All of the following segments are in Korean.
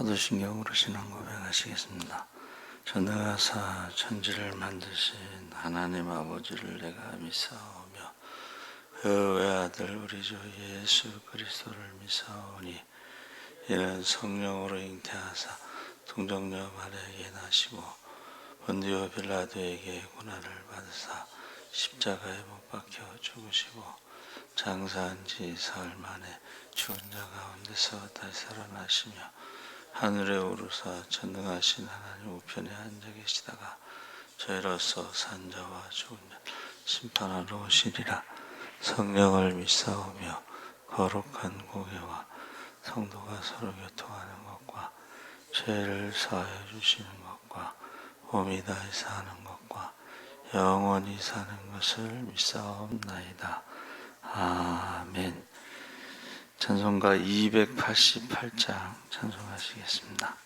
사도신경으로 신앙 고백하시겠습니다. 전능하사 천지를 만드신 하나님 아버지를 내가 믿사오며 그 외아들 우리 주 예수 그리스도를 믿사오니 이는 성령으로 잉태하사 동정녀 마리아에게 나시고 본디오 빌라도에게 고난을 받으사 십자가에 못 박혀 죽으시고 장사한 지 사흘 만에 죽은 자 가운데서 다시 살아나시며 하늘에 오르사 전능하신 하나님 우편에 앉아 계시다가 저희로서 산 자와 죽은 자 심판하러 오시리라. 성령을 믿사오며 거룩한 공회와 성도가 서로 교통하는 것과 죄를 사하여 주시는 것과 몸이 다시 사는 것과 영원히 사는 것을 믿사옵나이다. 아멘. 찬송가 288장 찬송하시겠습니다.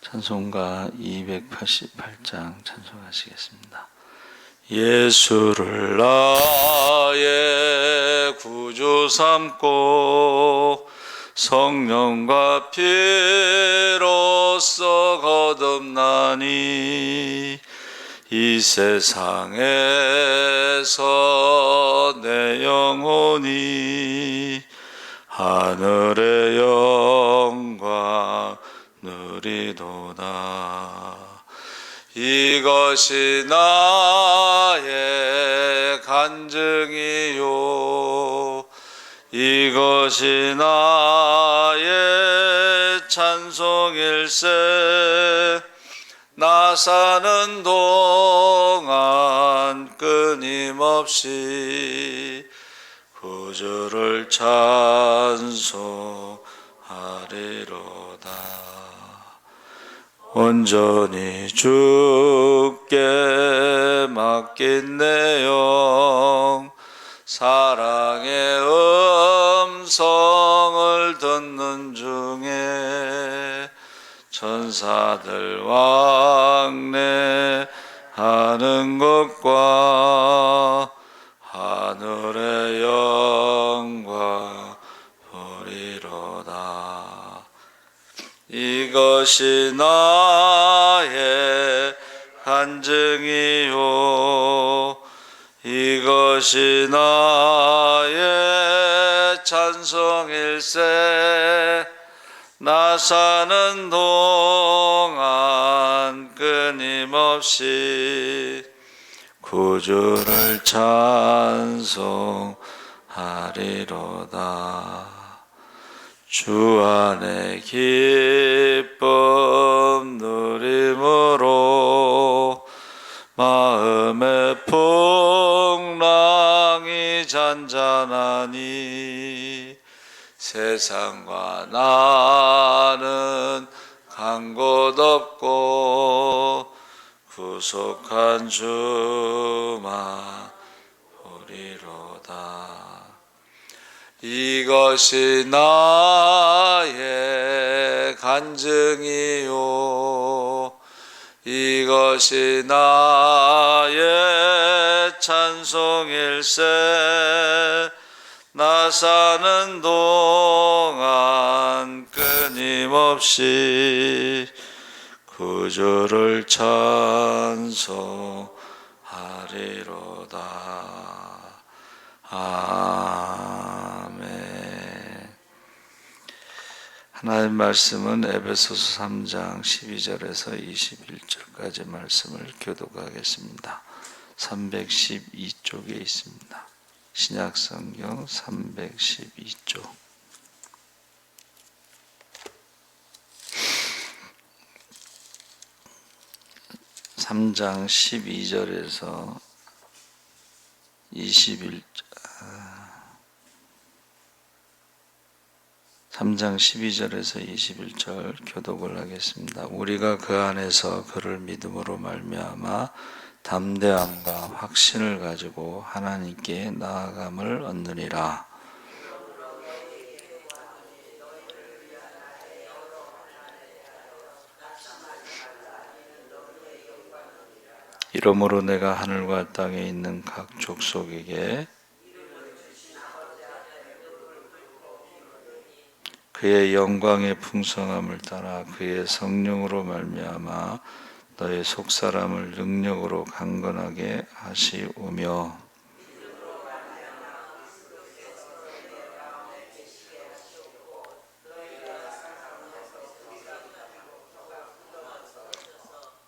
찬송가 288장 찬송하시겠습니다. 예수를 나의 구주 삼고 성령과 피로써 거듭나니 이 세상에서 내 영혼이 하늘의 영광 누리도다. 이것이 나의 간증이요 이것이 나의 찬송일세. 나 사는 동안 끊임없이 구주를 찬송하리로다. 온전히 주께 맡긴 내 영 사랑의 음성을 듣는 중에 천사들 왕래하는 것과 하늘의 영광 보리로다. 이것이 나의 간증이요 이것이 나의 찬송일세. 나 사는 동안 끊임없이 구주를 찬송하리로다. 주 안에 기쁨 누림으로 마음의 풍랑이 잔잔하니 세상과 나는 간 곳 없고 구속한 주만 보리로다. 이것이 나의 간증이요 이것이 나의 찬송일세. 나 사는 동안 끊임없이 구주를 찬송하리로다. 아멘. 하나님의 말씀은 에베소서 3장 12절에서 21절까지 말씀을 교독하겠습니다. 312쪽에 있습니다. 신약성경 312쪽. (3장 12절에서 21절) 3장 12절에서 21절 교독을 하겠습니다. 우리가 그 안에서 그를 믿음으로 말미암아 담대함과 확신을 가지고 하나님께 나아감을 얻느니라. 이러므로 내가 하늘과 땅에 있는 각 족속에게 그의 영광의 풍성함을 따라 그의 성령으로 말미암아 너의 속사람을 능력으로 강건하게 하시오며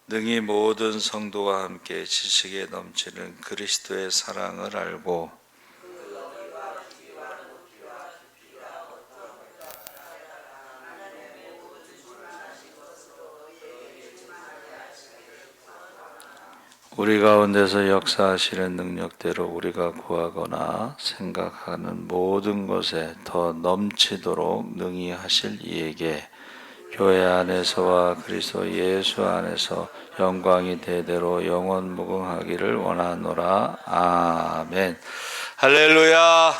능히 모든 성도와 함께 지식에 넘치는 그리스도의 사랑을 알고 우리 가운데서 역사하시는 능력대로 우리가 구하거나 생각하는 모든 것에 더 넘치도록 능히 하실 이에게 교회 안에서와 그리스도 예수 안에서 영광이 대대로 영원 무궁하기를 원하노라. 아멘. 할렐루야.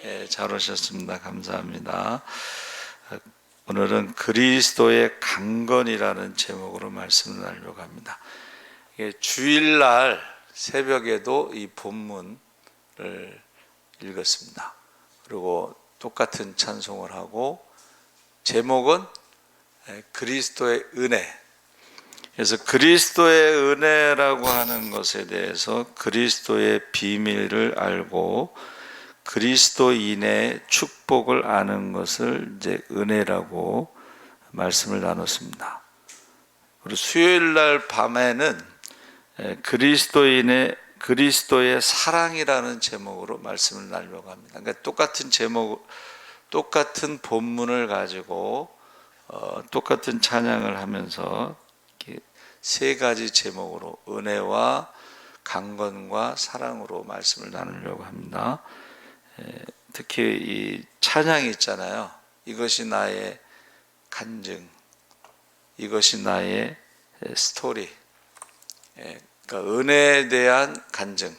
예, 잘 오셨습니다. 감사합니다. 오늘은 그리스도의 강건이라는 제목으로 말씀을 나누려고 합니다. 주일날 새벽에도 이 본문을 읽었습니다. 그리고 똑같은 찬송을 하고 제목은 그리스도의 은혜. 그래서 그리스도의 은혜라고 하는 것에 대해서 그리스도의 비밀을 알고 그리스도인의 축복을 아는 것을 이제 은혜라고 말씀을 나눴습니다. 그리고 수요일날 밤에는 그리스도의 사랑이라는 제목으로 말씀을 나누려고 합니다. 그러니까 똑같은 제목, 똑같은 본문을 가지고 똑같은 찬양을 하면서 세 가지 제목으로 은혜와 강건과 사랑으로 말씀을 나누려고 합니다. 특히 이 찬양이 있잖아요. 이것이 나의 간증, 이것이 나의 스토리. 그러니까 은혜에 대한 간증,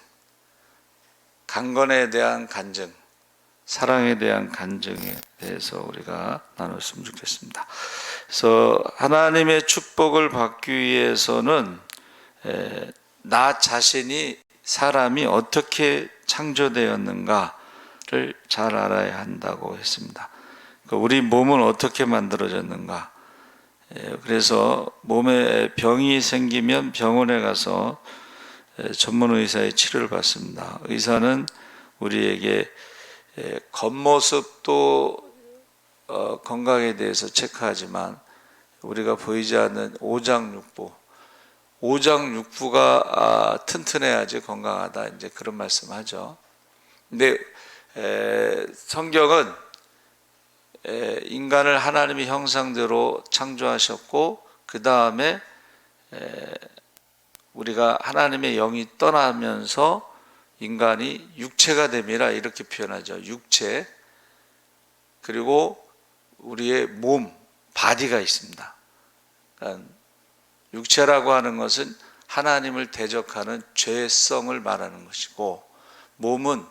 강건에 대한 간증, 사랑에 대한 간증에 대해서 우리가 나눴으면 좋겠습니다. 그래서 하나님의 축복을 받기 위해서는 나 자신이 사람이 어떻게 창조되었는가를 잘 알아야 한다고 했습니다. 그러니까 우리 몸은 어떻게 만들어졌는가. 그래서 몸에 병이 생기면 병원에 가서 전문 의사의 치료를 받습니다. 의사는 우리에게 겉모습도 건강에 대해서 체크하지만 우리가 보이지 않는 오장육부가 튼튼해야지 건강하다, 이제 그런 말씀하죠. 근데 성경은 인간을 하나님의 형상대로 창조하셨고 그 다음에 우리가 하나님의 영이 떠나면서 인간이 육체가 됨이라 이렇게 표현하죠. 육체. 그리고 우리의 몸, 바디가 있습니다. 그러니까 육체라고 하는 것은 하나님을 대적하는 죄성을 말하는 것이고, 몸은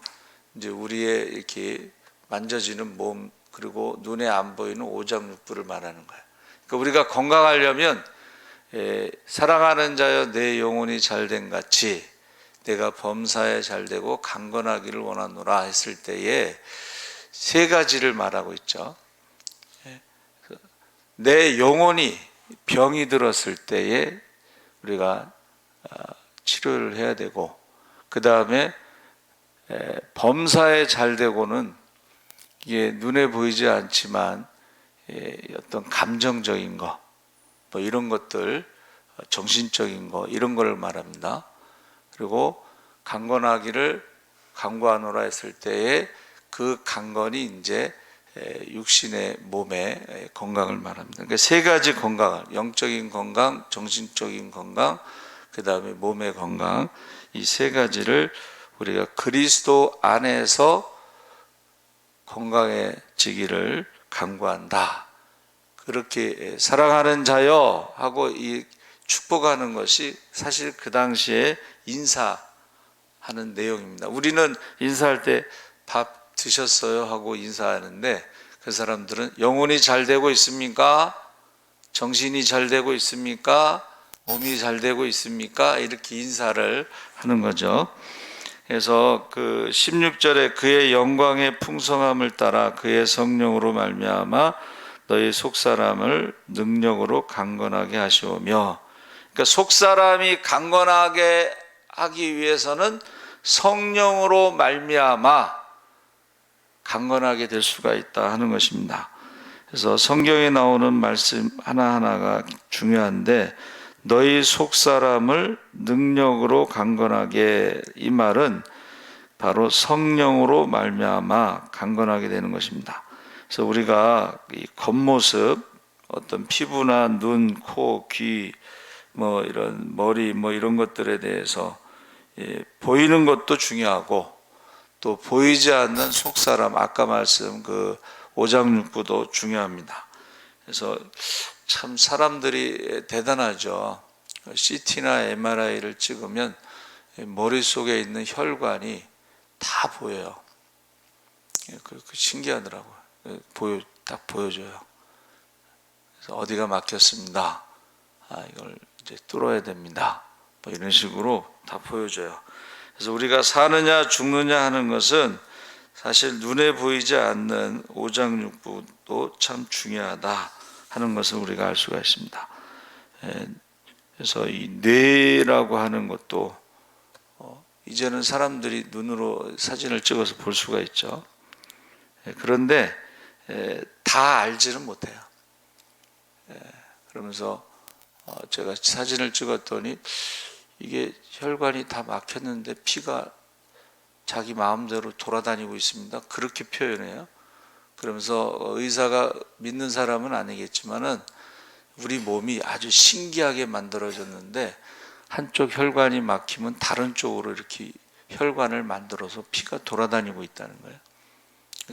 이제 우리의 이렇게 만져지는 몸, 그리고 눈에 안 보이는 오장육부를 말하는 거예요. 그러니까 우리가 건강하려면 사랑하는 자여 내 영혼이 잘된 같이 내가 범사에 잘되고 강건하기를 원하노라 했을 때에 세 가지를 말하고 있죠. 내 영혼이 병이 들었을 때에 우리가 치료를 해야 되고, 그 다음에 범사에 잘되고는 이게 눈에 보이지 않지만 어떤 감정적인 거, 뭐 이런 것들, 정신적인 거, 이런 걸 말합니다. 그리고 강건하기를 강구하노라 했을 때에 그 강건이 이제 육신의 몸의 건강을 말합니다. 그러니까 세 가지 건강, 영적인 건강, 정신적인 건강, 그 다음에 몸의 건강, 이 세 가지를 우리가 그리스도 안에서 건강해지기를 간구한다. 그렇게 사랑하는 자여 하고 이 축복하는 것이 사실 그 당시에 인사하는 내용입니다. 우리는 인사할 때 밥 드셨어요 하고 인사하는데, 그 사람들은 영혼이 잘 되고 있습니까? 정신이 잘 되고 있습니까? 몸이 잘 되고 있습니까? 이렇게 인사를 하는 거죠. 그래서 그 16절에 그의 영광의 풍성함을 따라 그의 성령으로 말미암아 너희 속사람을 능력으로 강건하게 하시오며, 그러니까 속사람이 강건하게 하기 위해서는 성령으로 말미암아 강건하게 될 수가 있다 하는 것입니다. 그래서 성경에 나오는 말씀 하나하나가 중요한데, 너희 속사람을 능력으로 강건하게, 이 말은 바로 성령으로 말미암아 강건하게 되는 것입니다. 그래서 우리가 이 겉모습, 어떤 피부나 눈, 코, 귀, 뭐 이런 머리, 뭐 이런 것들에 대해서 보이는 것도 중요하고, 또 보이지 않는 속사람, 아까 말씀 그 오장육부도 중요합니다. 그래서 참 사람들이 대단하죠. CT나 MRI를 찍으면 머릿속에 있는 혈관이 다 보여요. 신기하더라고요. 딱 보여줘요. 그래서 어디가 막혔습니다. 이걸 이제 뚫어야 됩니다. 뭐 이런 식으로 다 보여줘요. 그래서 우리가 사느냐 죽느냐 하는 것은 사실 눈에 보이지 않는 오장육부도 참 중요하다 하는 것을 우리가 알 수가 있습니다. 그래서 이 뇌라고 하는 것도 이제는 사람들이 눈으로 사진을 찍어서 볼 수가 있죠. 그런데 다 알지는 못해요. 그러면서 제가 사진을 찍었더니 이게 혈관이 다 막혔는데 피가 자기 마음대로 돌아다니고 있습니다. 그렇게 표현해요. 그러면서 의사가 믿는 사람은 아니겠지만은 우리 몸이 아주 신기하게 만들어졌는데, 한쪽 혈관이 막히면 다른 쪽으로 이렇게 혈관을 만들어서 피가 돌아다니고 있다는 거예요.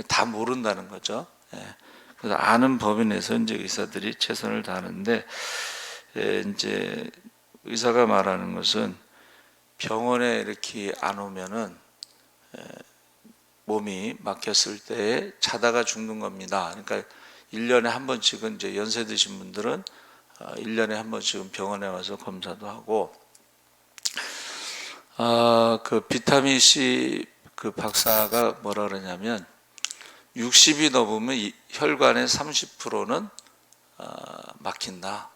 다 모른다는 거죠. 그래서 아는 범위 내에서 이제 의사들이 최선을 다하는데, 이제 의사가 말하는 것은 병원에 이렇게 안 오면은 몸이 막혔을 때 자다가 죽는 겁니다. 그러니까 1년에 한 번씩은, 이제 연세 드신 분들은 1년에 한 번씩은 병원에 와서 검사도 하고, 그 비타민 C 그 박사가 뭐라 그러냐면 60이 넘으면 이 혈관의 30%는 막힌다.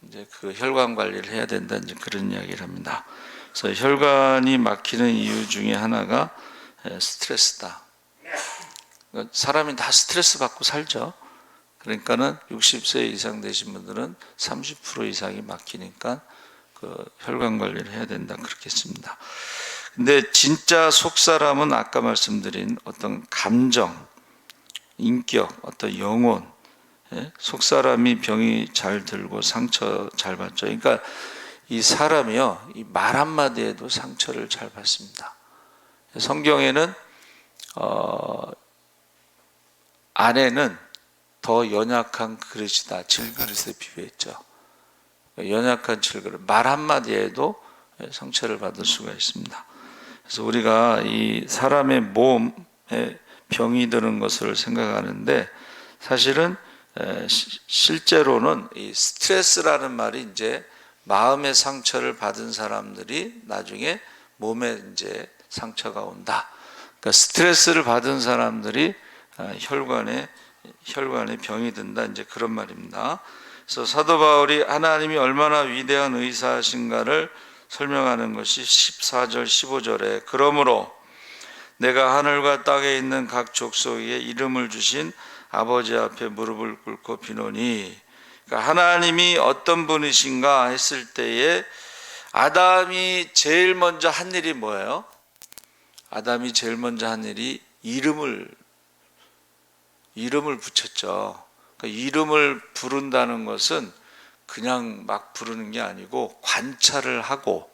이제 그 혈관 관리를 해야 된다, 이제 그런 이야기를 합니다. 그래서 혈관이 막히는 이유 중에 하나가 스트레스다. 사람이 다 스트레스 받고 살죠. 그러니까는 60세 이상 되신 분들은 30% 이상이 막히니까 그 혈관 관리를 해야 된다, 그렇게 했습니다. 근데 진짜 속사람은 아까 말씀드린 어떤 감정, 인격, 어떤 영혼, 속사람이 병이 잘 들고 상처 잘 받죠. 그러니까 이 사람이요, 이 말 한마디에도 상처를 잘 받습니다. 성경에는 아내는 더 연약한 그릇이다, 질그릇에 비유했죠. 연약한 질그릇, 말 한마디에도 상처를 받을 수가 있습니다. 그래서 우리가 이 사람의 몸에 병이 드는 것을 생각하는데, 사실은 실제로는 이 스트레스라는 말이 이제 마음의 상처를 받은 사람들이 나중에 몸에 이제 상처가 온다. 그러니까 스트레스를 받은 사람들이 혈관에 병이 든다, 이제 그런 말입니다. 그래서 사도 바울이 하나님이 얼마나 위대한 의사신가를 설명하는 것이 14절 15절에, 그러므로 내가 하늘과 땅에 있는 각 족속에 이름을 주신 아버지 앞에 무릎을 꿇고 비노니, 그러니까 하나님이 어떤 분이신가 했을 때에 아담이 제일 먼저 한 일이 뭐예요? 아담이 제일 먼저 한 일이 이름을 붙였죠. 그러니까 이름을 부른다는 것은 그냥 막 부르는 게 아니고 관찰을 하고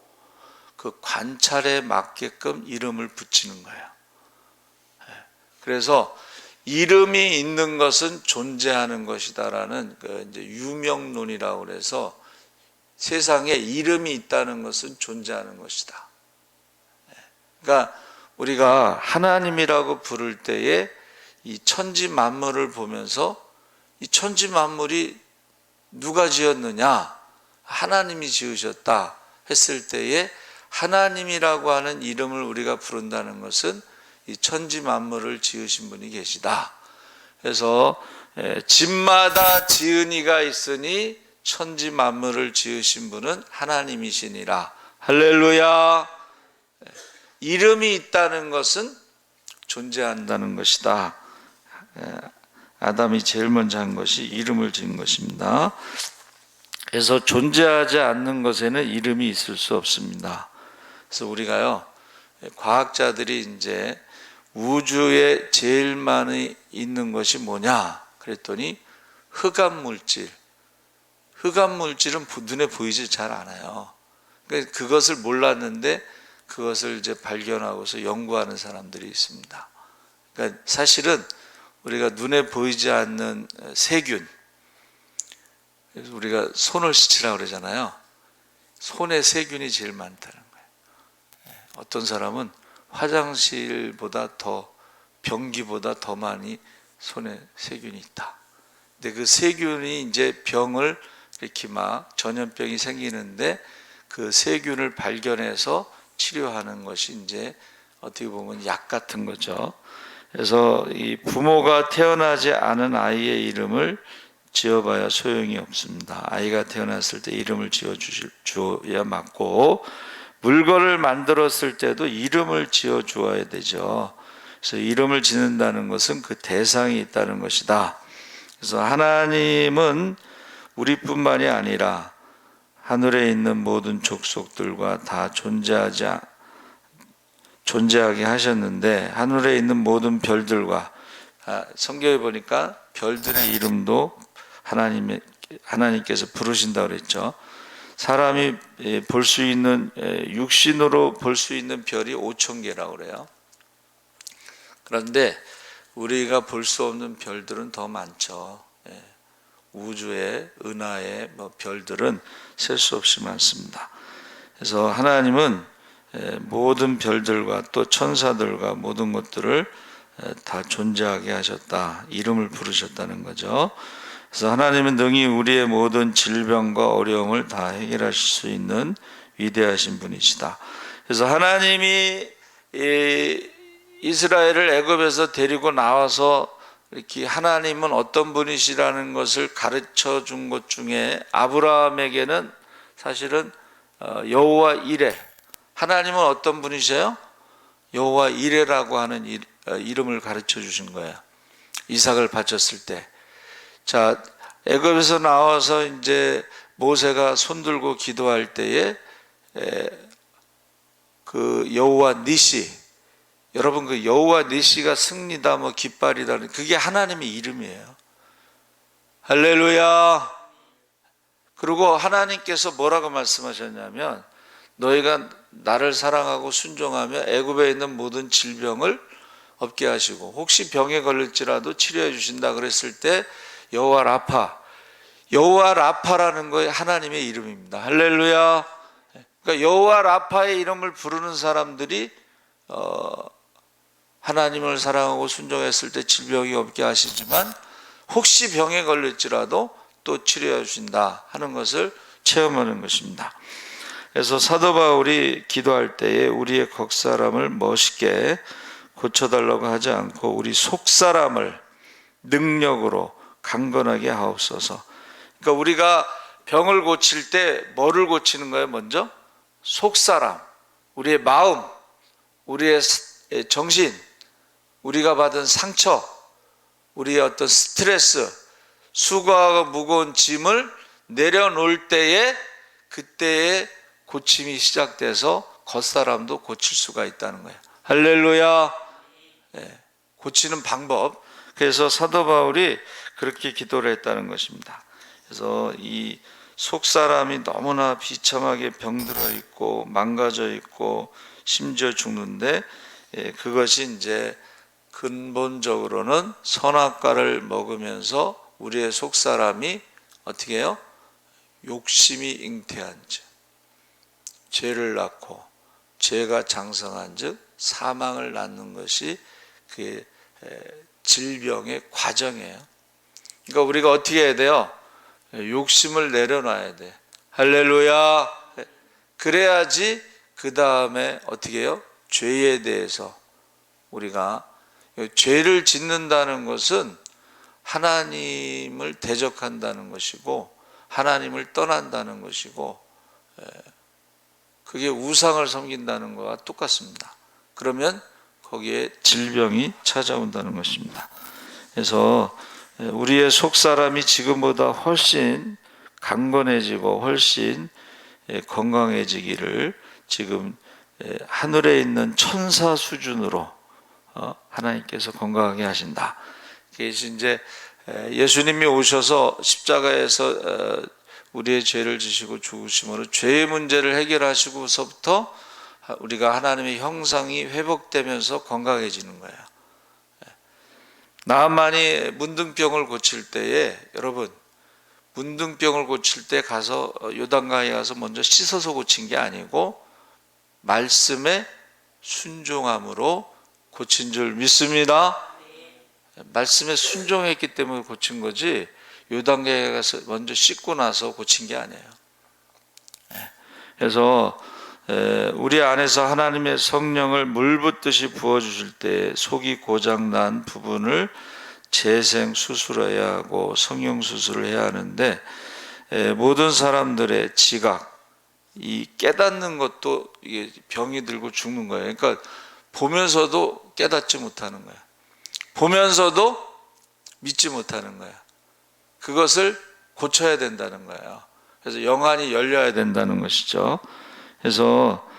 그 관찰에 맞게끔 이름을 붙이는 거예요. 그래서 이름이 있는 것은 존재하는 것이다라는 그 이제 유명론이라고 그래서 세상에 이름이 있다는 것은 존재하는 것이다. 그러니까 우리가 하나님이라고 부를 때에 이 천지 만물을 보면서 이 천지 만물이 누가 지었느냐? 하나님이 지으셨다 했을 때에 하나님이라고 하는 이름을 우리가 부른다는 것은 이 천지 만물을 지으신 분이 계시다. 그래서 집마다 지은 이가 있으니 천지 만물을 지으신 분은 하나님이시니라. 할렐루야. 이름이 있다는 것은 존재한다는 것이다. 아담이 제일 먼저 한 것이 이름을 지은 것입니다. 그래서 존재하지 않는 것에는 이름이 있을 수 없습니다. 그래서 우리가요, 과학자들이 이제 우주에 제일 많이 있는 것이 뭐냐 그랬더니 흑암물질. 흑암물질은 눈에 보이지 잘 않아요. 그러니까 그것을 몰랐는데 그것을 이제 발견하고서 연구하는 사람들이 있습니다. 그러니까 사실은 우리가 눈에 보이지 않는 세균, 그래서 우리가 손을 씻으라고 그러잖아요. 손에 세균이 제일 많다는 거예요. 어떤 사람은 화장실보다 더, 변기보다 더 많이 손에 세균이 있다. 근데 그 세균이 이제 병을 이렇게 막 전염병이 생기는데 그 세균을 발견해서 치료하는 것이 이제 어떻게 보면 약 같은 거죠. 그래서 이 부모가 태어나지 않은 아이의 이름을 지어봐야 소용이 없습니다. 아이가 태어났을 때 이름을 지어줘야 맞고, 물건을 만들었을 때도 이름을 지어주어야 되죠. 그래서 이름을 짓는다는 것은 그 대상이 있다는 것이다. 그래서 하나님은 우리뿐만이 아니라 하늘에 있는 모든 족속들과 다 존재하게 하셨는데, 하늘에 있는 모든 별들과, 성경에 보니까 별들의 이름도 하나님께서 부르신다고 그랬죠. 사람이 볼 수 있는, 육신으로 볼 수 있는 별이 5,000개라고 그래요. 그런데 우리가 볼 수 없는 별들은 더 많죠. 우주의 은하의 별들은 셀 수 없이 많습니다. 그래서 하나님은 모든 별들과 또 천사들과 모든 것들을 다 존재하게 하셨다. 이름을 부르셨다는 거죠. 그래서 하나님은 능히 우리의 모든 질병과 어려움을 다 해결하실 수 있는 위대하신 분이시다. 그래서 하나님이 이스라엘을 애굽에서 데리고 나와서 이렇게 하나님은 어떤 분이시라는 것을 가르쳐 준 것 중에 아브라함에게는 사실은 여호와 이레, 하나님은 어떤 분이세요? 여호와 이레라고 하는 이름을 가르쳐 주신 거예요. 이삭을 바쳤을 때. 자, 애굽에서 나와서 이제 모세가 손들고 기도할 때에 그 여호와 니시, 여러분 그 여호와 니시가 승리다 뭐 깃발이다, 그게 하나님의 이름이에요. 할렐루야. 그리고 하나님께서 뭐라고 말씀하셨냐면, 너희가 나를 사랑하고 순종하며 애굽에 있는 모든 질병을 없게 하시고 혹시 병에 걸릴지라도 치료해 주신다 그랬을 때 여호와 라파, 여호와 라파라는 거에 하나님의 이름입니다. 할렐루야. 그러니까 여호와 라파의 이름을 부르는 사람들이 하나님을 사랑하고 순종했을 때 질병이 없게 하시지만 혹시 병에 걸릴지라도 또 치료해 주신다 하는 것을 체험하는 것입니다. 그래서 사도 바울이 기도할 때에 우리의 겉사람을 멋있게 고쳐달라고 하지 않고 우리 속사람을 능력으로 강건하게 하옵소서. 그러니까 우리가 병을 고칠 때 뭐를 고치는 거예요? 먼저 속사람, 우리의 마음, 우리의 정신, 우리가 받은 상처, 우리의 어떤 스트레스, 수고하고 무거운 짐을 내려놓을 때에 그때에 고침이 시작돼서 겉사람도 고칠 수가 있다는 거예요. 할렐루야. 고치는 방법. 그래서 사도 바울이 그렇게 기도를 했다는 것입니다. 그래서 이 속사람이 너무나 비참하게 병들어 있고 망가져 있고 심지어 죽는데, 그것이 이제 근본적으로는 선악과를 먹으면서 우리의 속사람이 어떻게 해요? 욕심이 잉태한 즉 죄를 낳고 죄가 장성한 즉 사망을 낳는 것이 그 질병의 과정이에요. 그러니까 우리가 어떻게 해야 돼요? 욕심을 내려놔야 돼. 할렐루야. 그래야지 그 다음에 어떻게 해요? 죄에 대해서 우리가, 죄를 짓는다는 것은 하나님을 대적한다는 것이고 하나님을 떠난다는 것이고, 그게 우상을 섬긴다는 것과 똑같습니다. 그러면 거기에 질병이 찾아온다는 것입니다. 그래서 우리의 속사람이 지금보다 훨씬 강건해지고 훨씬 건강해지기를 지금 하늘에 있는 천사 수준으로 하나님께서 건강하게 하신다. 그래서 이제 예수님이 오셔서 십자가에서 우리의 죄를 지시고 죽으심으로 죄의 문제를 해결하시고서부터 우리가 하나님의 형상이 회복되면서 건강해지는 거예요. 나만이 문둥병을 고칠 때에, 여러분, 문둥병을 고칠 때 가서 요단강에 가서 먼저 씻어서 고친 게 아니고 말씀에 순종함으로 고친 줄 믿습니다. 말씀에 순종했기 때문에 고친 거지 요단강에 가서 먼저 씻고 나서 고친 게 아니에요. 그래서 우리 안에서 하나님의 성령을 물 붓듯이 부어주실 때 속이 고장난 부분을 재생 수술해야 하고 성형 수술을 해야 하는데, 모든 사람들의 지각, 이 깨닫는 것도 이게 병이 들고 죽는 거예요. 그러니까 보면서도 깨닫지 못하는 거예요. 보면서도 믿지 못하는 거예요. 그것을 고쳐야 된다는 거예요. 그래서 영안이 열려야 된다는 것이죠. 그래서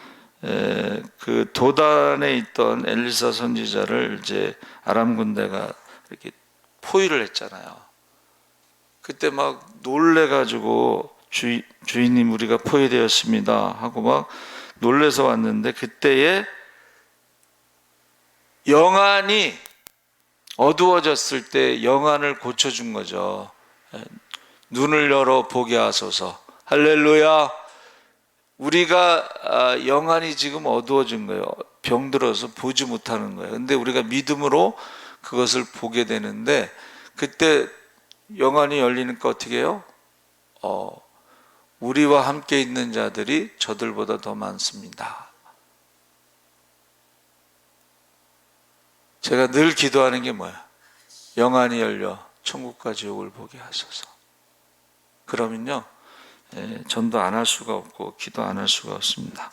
그 도단에 있던 엘리사 선지자를 이제 아람 군대가 이렇게 포위를 했잖아요. 그때 막 놀래가지고 주인님 우리가 포위되었습니다 하고 막 놀래서 왔는데, 그때에 영안이 어두워졌을 때 영안을 고쳐준 거죠. 눈을 열어 보게 하소서. 할렐루야. 우리가 영안이 지금 어두워진 거예요. 병들어서 보지 못하는 거예요. 근데 우리가 믿음으로 그것을 보게 되는데, 그때 영안이 열리니까 어떻게 해요? 우리와 함께 있는 자들이 저들보다 더 많습니다. 제가 늘 기도하는 게 뭐야? 영안이 열려 천국과 지옥을 보게 하소서. 그러면요, 전도 안 할 수가 없고 기도 안 할 수가 없습니다.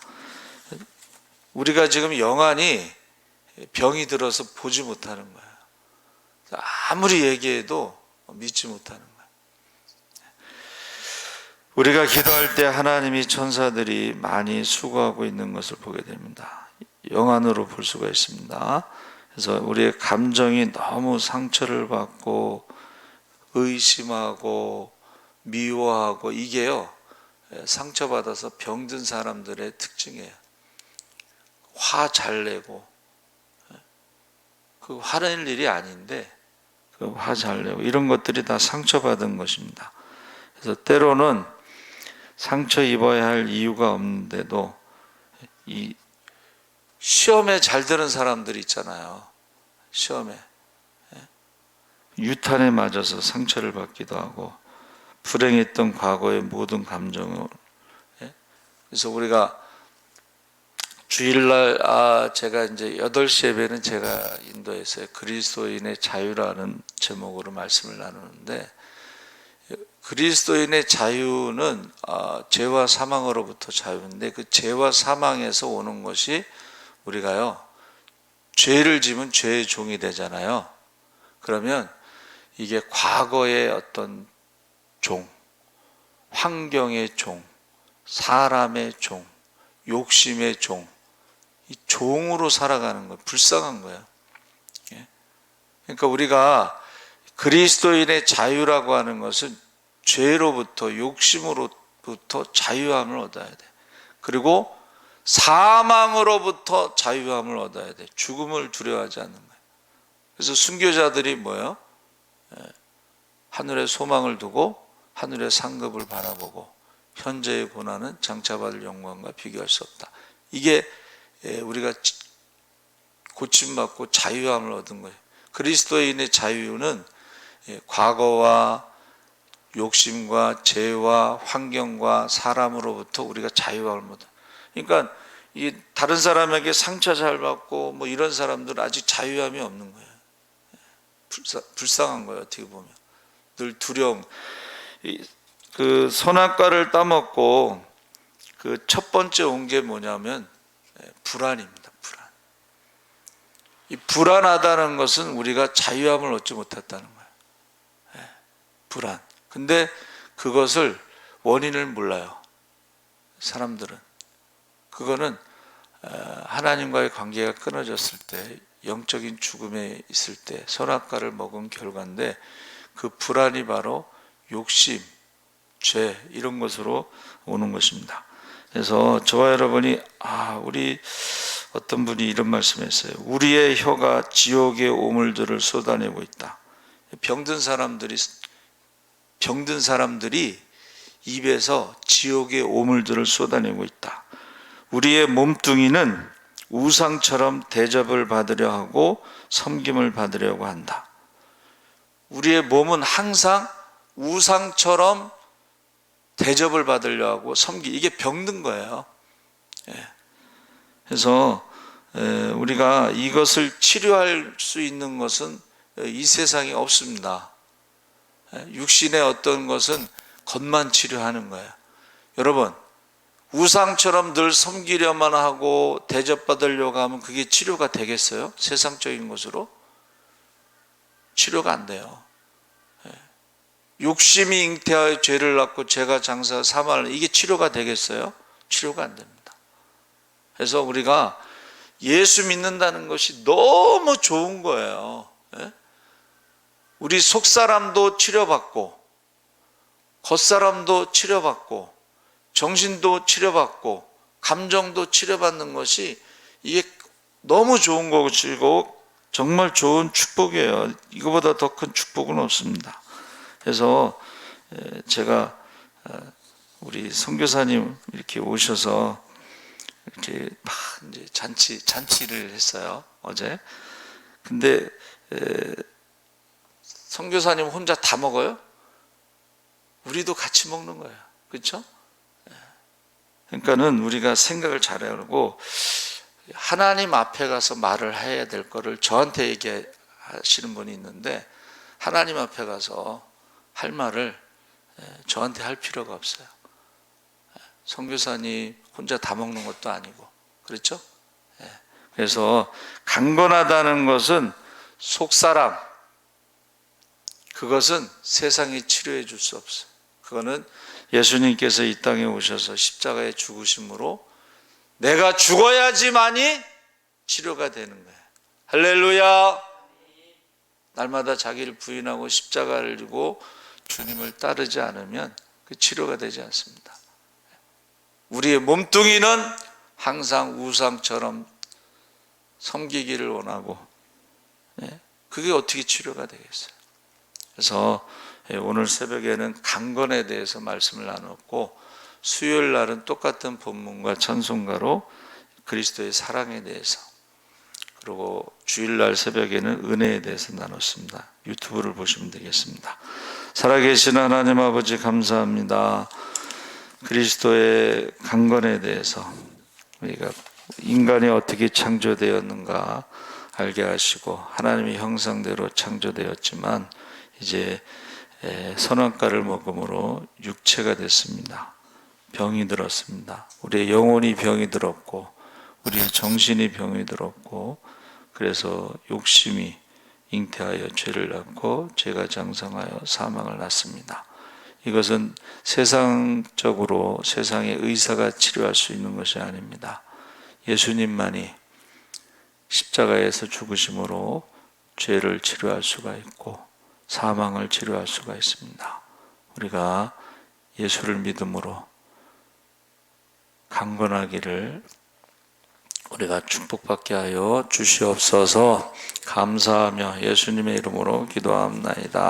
우리가 지금 영안이 병이 들어서 보지 못하는 거예요. 아무리 얘기해도 믿지 못하는 거예요. 우리가 기도할 때 하나님이 천사들이 많이 수고하고 있는 것을 보게 됩니다. 영안으로 볼 수가 있습니다. 그래서 우리의 감정이 너무 상처를 받고 의심하고 미워하고, 이게요 상처받아서 병든 사람들의 특징이에요. 화 잘 내고, 그 화낼 일이 아닌데 그 화 잘 내고, 이런 것들이 다 상처받은 것입니다. 그래서 때로는 상처 입어야 할 이유가 없는데도 이 시험에 잘 드는 사람들이 있잖아요. 시험에 유탄에 맞아서 상처를 받기도 하고, 불행했던 과거의 모든 감정을, 그래서 우리가 주일날 제가 이제 8시 예배는 제가 인도에서 그리스도인의 자유라는 제목으로 말씀을 나누는데, 그리스도인의 자유는 죄와 사망으로부터 자유인데, 그 죄와 사망에서 오는 것이 우리가요 죄를 지면 죄의 종이 되잖아요. 그러면 이게 과거의 어떤 종, 환경의 종, 사람의 종, 욕심의 종, 이 종으로 살아가는 거예요. 불쌍한 거예요. 그러니까 우리가 그리스도인의 자유라고 하는 것은 죄로부터, 욕심으로부터 자유함을 얻어야 돼. 그리고 사망으로부터 자유함을 얻어야 돼. 죽음을 두려워하지 않는 거예요. 그래서 순교자들이 뭐예요? 하늘의 소망을 두고 하늘의 상급을 바라보고 현재의 고난은 장차받을 영광과 비교할 수 없다. 이게 우리가 고침받고 자유함을 얻은 거예요. 그리스도인의 자유는 과거와 욕심과 죄와 환경과 사람으로부터 우리가 자유함을 못. 그러니까 이 다른 사람에게 상처 잘 받고 뭐 이런 사람들은 아직 자유함이 없는 거예요. 불쌍한 거예요. 어떻게 보면 늘 두려움. 그 선악과를 따먹고 그 첫 번째 온 게 뭐냐면 불안입니다. 불안. 이 불안하다는 것은 우리가 자유함을 얻지 못했다는 거예요. 불안. 근데 그것을 원인을 몰라요. 사람들은. 그거는 하나님과의 관계가 끊어졌을 때, 영적인 죽음에 있을 때 선악과를 먹은 결과인데, 그 불안이 바로 욕심, 죄 이런 것으로 오는 것입니다. 그래서 저와 여러분이 우리 어떤 분이 이런 말씀했어요. 우리의 혀가 지옥의 오물들을 쏟아내고 있다. 병든 사람들이 입에서 지옥의 오물들을 쏟아내고 있다. 우리의 몸뚱이는 우상처럼 대접을 받으려 하고 섬김을 받으려고 한다. 우리의 몸은 항상 우상처럼 대접을 받으려 하고 이게 병든 거예요. 그래서 우리가 이것을 치료할 수 있는 것은 이 세상에 없습니다. 육신의 어떤 것은 겉만 치료하는 거예요. 여러분, 우상처럼 늘 섬기려만 하고 대접받으려고 하면 그게 치료가 되겠어요? 세상적인 것으로? 치료가 안 돼요. 욕심이 잉태하여 죄를 낳고 죄가 장사하여 사망을, 이게 치료가 되겠어요? 치료가 안 됩니다. 그래서 우리가 예수 믿는다는 것이 너무 좋은 거예요. 우리 속사람도 치료받고 겉사람도 치료받고 정신도 치료받고 감정도 치료받는 것이 이게 너무 좋은 것이고 정말 좋은 축복이에요. 이거보다 더 큰 축복은 없습니다. 그래서 제가 우리 선교사님 이렇게 오셔서 이렇게 막 이제 잔치를 했어요, 어제. 근데 선교사님 혼자 다 먹어요? 우리도 같이 먹는 거예요. 그렇죠? 그러니까는 우리가 생각을 잘해야 하고, 하나님 앞에 가서 말을 해야 될 거를 저한테 얘기하시는 분이 있는데, 하나님 앞에 가서 할 말을 저한테 할 필요가 없어요. 선교사님 혼자 다 먹는 것도 아니고, 그렇죠? 그래서 강건하다는 것은 속사람, 그것은 세상이 치료해 줄 수 없어요. 그거는 예수님께서 이 땅에 오셔서 십자가에 죽으심으로 내가 죽어야지만이 치료가 되는 거예요. 할렐루야. 날마다 자기를 부인하고 십자가를 지고 주님을 따르지 않으면 그 치료가 되지 않습니다. 우리의 몸뚱이는 항상 우상처럼 섬기기를 원하고, 그게 어떻게 치료가 되겠어요? 그래서 오늘 새벽에는 강건에 대해서 말씀을 나눴고, 수요일 날은 똑같은 본문과 찬송가로 그리스도의 사랑에 대해서, 그리고 주일날 새벽에는 은혜에 대해서 나눴습니다. 유튜브를 보시면 되겠습니다. 살아계신 하나님 아버지 감사합니다. 그리스도의 강건에 대해서 우리가 인간이 어떻게 창조되었는가 알게 하시고, 하나님의 형상대로 창조되었지만 이제 선악과를 먹음으로 육체가 됐습니다. 병이 들었습니다. 우리의 영혼이 병이 들었고, 우리의 정신이 병이 들었고, 그래서 욕심이 잉태하여 죄를 낳고 죄가 장성하여 사망을 낳습니다. 이것은 세상적으로 세상의 의사가 치료할 수 있는 것이 아닙니다. 예수님만이 십자가에서 죽으심으로 죄를 치료할 수가 있고 사망을 치료할 수가 있습니다. 우리가 예수를 믿음으로 강건하기를 우리가 축복받게 하여 주시옵소서. 감사하며 예수님의 이름으로 기도합나이다.